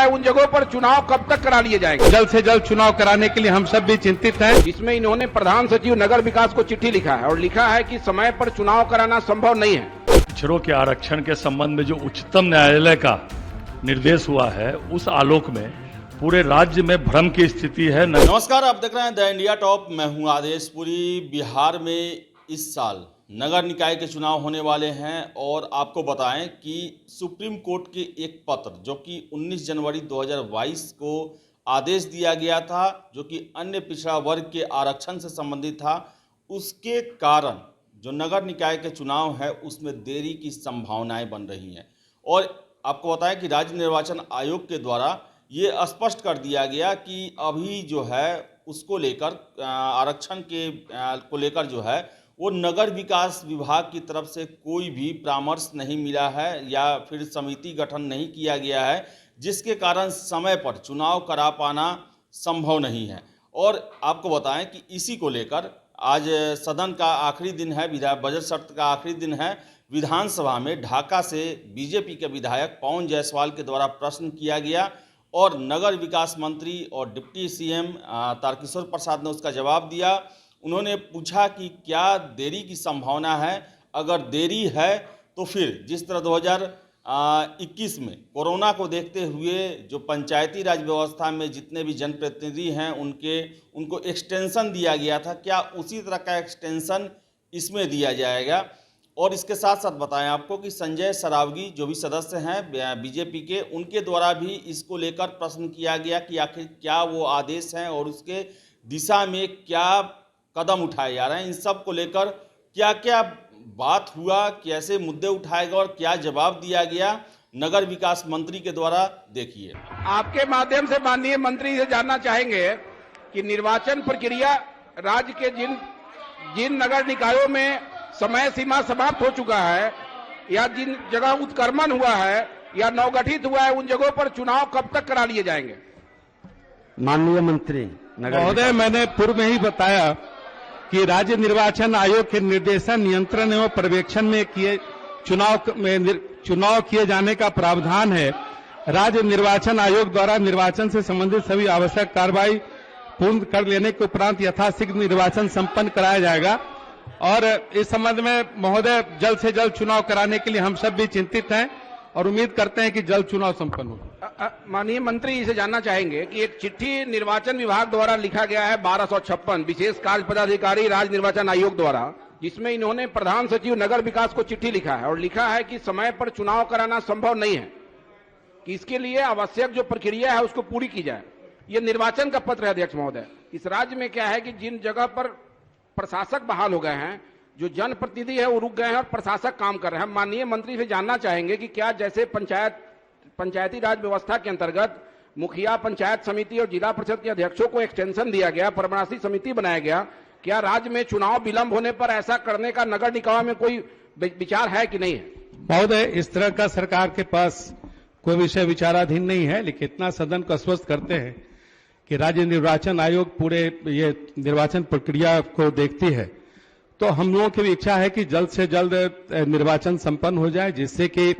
है उन जगहों पर चुनाव कब तक करा लिए जाएंगे? जल्द से जल्द चुनाव कराने के लिए हम सब भी चिंतित हैं। इसमें इन्होंने प्रधान सचिव नगर विकास को चिट्ठी लिखा है और लिखा है कि समय पर चुनाव कराना संभव नहीं है। पिछड़ों के आरक्षण के संबंध में जो उच्चतम न्यायालय का निर्देश हुआ है, उस आलोक में पूरे राज्य में भ्रम की स्थिति है। नमस्कार, आप देख रहे हैं द इंडिया टॉप। मैं हूं आदेश। पूरी बिहार में इस साल नगर निकाय के चुनाव होने वाले हैं और आपको बताएं कि सुप्रीम कोर्ट के एक पत्र जो कि 19 जनवरी 2022 को आदेश दिया गया था, जो कि अन्य पिछड़ा वर्ग के आरक्षण से संबंधित था, उसके कारण जो नगर निकाय के चुनाव है उसमें देरी की संभावनाएं बन रही हैं। और आपको बताएं कि राज्य निर्वाचन आयोग के द्वारा ये स्पष्ट कर दिया गया कि अभी जो है उसको लेकर आरक्षण के को लेकर जो है वो नगर विकास विभाग की तरफ से कोई भी परामर्श नहीं मिला है या फिर समिति गठन नहीं किया गया है, जिसके कारण समय पर चुनाव करा पाना संभव नहीं है। और आपको बताएं कि इसी को लेकर आज सदन का आखिरी दिन है, बजट सत्र का आखिरी दिन है। विधानसभा में ढाका से बीजेपी के विधायक पवन जायसवाल के द्वारा प्रश्न किया गया और नगर विकास मंत्री और डिप्टी सीएम तारकिशोर प्रसाद ने उसका जवाब दिया। उन्होंने पूछा कि क्या देरी की संभावना है, अगर देरी है तो फिर जिस तरह 2021 में कोरोना को देखते हुए जो पंचायती राज व्यवस्था में जितने भी जनप्रतिनिधि हैं उनको एक्सटेंशन दिया गया था, क्या उसी तरह का एक्सटेंशन इसमें दिया जाएगा। और इसके साथ साथ बताएं आपको कि संजय सरावगी जो भी सदस्य हैं बीजेपी के, उनके द्वारा भी इसको लेकर प्रश्न किया गया कि आखिर क्या वो आदेश हैं और उसके दिशा में क्या कदम उठाए जा रहे हैं। इन सब को लेकर क्या क्या बात हुआ, कैसे मुद्दे उठाए गए और क्या जवाब दिया गया नगर विकास मंत्री के द्वारा, देखिए। आपके माध्यम से माननीय मंत्री से जानना चाहेंगे कि निर्वाचन प्रक्रिया राज्य के जिन नगर निकायों में समय सीमा समाप्त हो चुका है या जिन जगह उत्क्रमण हुआ है या नवगठित हुआ है, उन जगहों पर चुनाव कब तक करा लिए जाएंगे? माननीय मंत्री महोदय, मैंने पूर्व में ही बताया कि राज्य निर्वाचन आयोग के निर्देशन, नियंत्रण एवं पर्यवेक्षण में चुनाव किए जाने का प्रावधान है। राज्य निर्वाचन आयोग द्वारा निर्वाचन से संबंधित सभी आवश्यक कार्रवाई पूर्ण कर लेने के उपरांत यथाशीघ्र निर्वाचन संपन्न कराया जाएगा। और इस संबंध में महोदय जल्द से जल्द चुनाव कराने के लिए हम सब भी चिंतित हैं और उम्मीद करते हैं कि जल्द चुनाव संपन्न हो। माननीय मंत्री से जानना चाहेंगे कि एक चिट्ठी निर्वाचन विभाग द्वारा लिखा गया है 1256 विशेष कार्य पदाधिकारी राज्य निर्वाचन आयोग द्वारा, जिसमें इन्होंने प्रधान सचिव नगर विकास को चिट्ठी लिखा है और लिखा है कि समय पर चुनाव कराना संभव नहीं है, कि इसके लिए आवश्यक जो प्रक्रिया है उसको पूरी की जाए। ये निर्वाचन का पत्र है अध्यक्ष महोदय। इस राज्य में क्या है कि जिन जगह पर प्रशासक बहाल हो गए हैं, जो जनप्रतिनिधि है वो रुक गए हैं और प्रशासक काम कर रहे हैं। माननीय मंत्री से जानना चाहेंगे कि क्या जैसे पंचायती राज व्यवस्था के अंतर्गत मुखिया, पंचायत समिति और जिला परिषद के अध्यक्षों को एक्सटेंशन दिया गया, परामर्शी समिति बनाया गया, क्या राज्य में चुनाव विलंब होने पर ऐसा करने का नगर निकाय में कोई विचार है कि नहीं है? महोदय, इस तरह का सरकार के पास कोई विषय विचाराधीन नहीं है, लेकिन इतना सदन को आश्वस्त करते हैं कि राज्य निर्वाचन आयोग पूरे ये निर्वाचन प्रक्रिया को देखती है। तो हम लोगों की भी इच्छा है कि जल्द से जल्द निर्वाचन संपन्न हो जाए, जिससे कि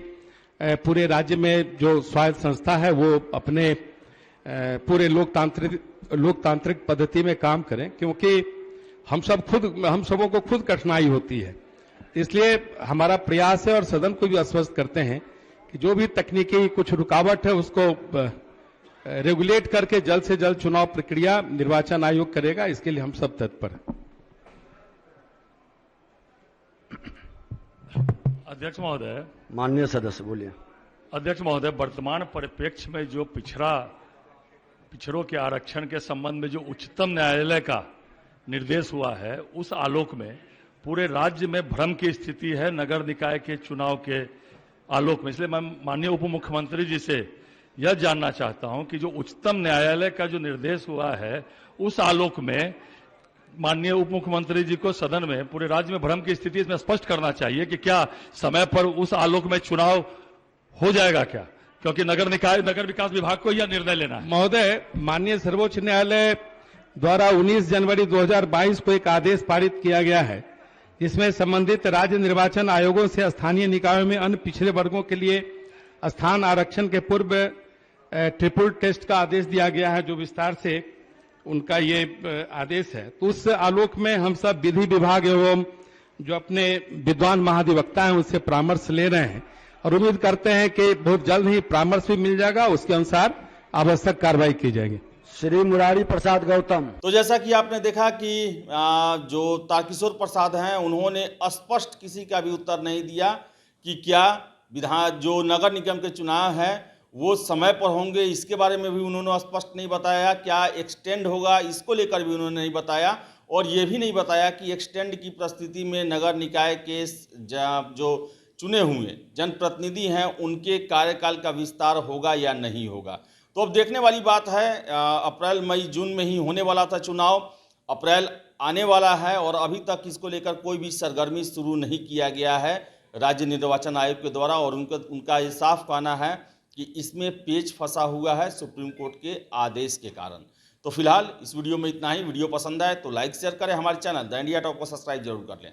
पूरे राज्य में जो स्वायत्त संस्था है वो अपने पूरे लोकतांत्रिक पद्धति में काम करें, क्योंकि हम सबों को खुद कठिनाई होती है। इसलिए हमारा प्रयास है और सदन को भी आश्वस्त करते हैं कि जो भी तकनीकी कुछ रुकावट है उसको रेगुलेट करके जल्द से जल्द चुनाव प्रक्रिया निर्वाचन आयोग करेगा। इसके लिए हम सब तत्पर हैं। अध्यक्ष महोदय, माननीय सदस्य बोलिए। अध्यक्ष महोदय, वर्तमान परिप्रेक्ष्य में जो पिछड़ों के आरक्षण के संबंध में जो उच्चतम न्यायालय का निर्देश हुआ है, उस आलोक में पूरे राज्य में भ्रम की स्थिति है नगर निकाय के चुनाव के आलोक में। इसलिए मैं माननीय उप मुख्यमंत्री जी से यह जानना चाहता हूं कि जो उच्चतम न्यायालय का जो निर्देश हुआ है, उस आलोक में माननीय उप मुख्यमंत्री जी को सदन में पूरे राज्य में भ्रम की स्थिति इसमें स्पष्ट करना चाहिए कि क्या समय पर उस आलोक में चुनाव हो जाएगा क्या, क्योंकि नगर विकास विभाग को यह निर्णय लेना है। महोदय, माननीय सर्वोच्च न्यायालय द्वारा 19 जनवरी 2022 को एक आदेश पारित किया गया है, जिसमें संबंधित राज्य निर्वाचन आयोगों से स्थानीय निकायों में अन्य पिछड़े वर्गों के लिए स्थान आरक्षण के पूर्व ट्रिपल टेस्ट का आदेश दिया गया है, जो विस्तार से उनका ये आदेश है। तो उस आलोक में हम सब विधि विभाग एवं जो अपने विद्वान महाधिवक्ता हैं उनसे परामर्श ले रहे हैं और उम्मीद करते हैं कि बहुत जल्द ही परामर्श भी मिल जाएगा, उसके अनुसार आवश्यक कार्रवाई की जाएगी। श्री मुरारी प्रसाद गौतम। तो जैसा कि आपने देखा कि जो तारकिशोर प्रसाद हैं उन्होंने स्पष्ट किसी का भी उत्तर नहीं दिया कि क्या जो नगर निगम के चुनाव हैं वो समय पर होंगे, इसके बारे में भी उन्होंने स्पष्ट नहीं बताया। क्या एक्सटेंड होगा, इसको लेकर भी उन्होंने नहीं बताया। और ये भी नहीं बताया कि एक्सटेंड की परिस्थिति में नगर निकाय के जो चुने हुए जनप्रतिनिधि हैं उनके कार्यकाल का विस्तार होगा या नहीं होगा। तो अब देखने वाली बात है। अप्रैल मई जून में ही होने वाला था चुनाव, अप्रैल आने वाला है और अभी तक इसको लेकर कोई भी सरगर्मी शुरू नहीं किया गया है राज्य निर्वाचन आयोग के द्वारा। और उनका ये साफ कहना है कि इसमें पेच फंसा हुआ है सुप्रीम कोर्ट के आदेश के कारण। तो फिलहाल इस वीडियो में इतना ही। वीडियो पसंद आए तो लाइक शेयर करें, हमारे चैनल द इंडिया टॉप को सब्सक्राइब जरूर कर लें।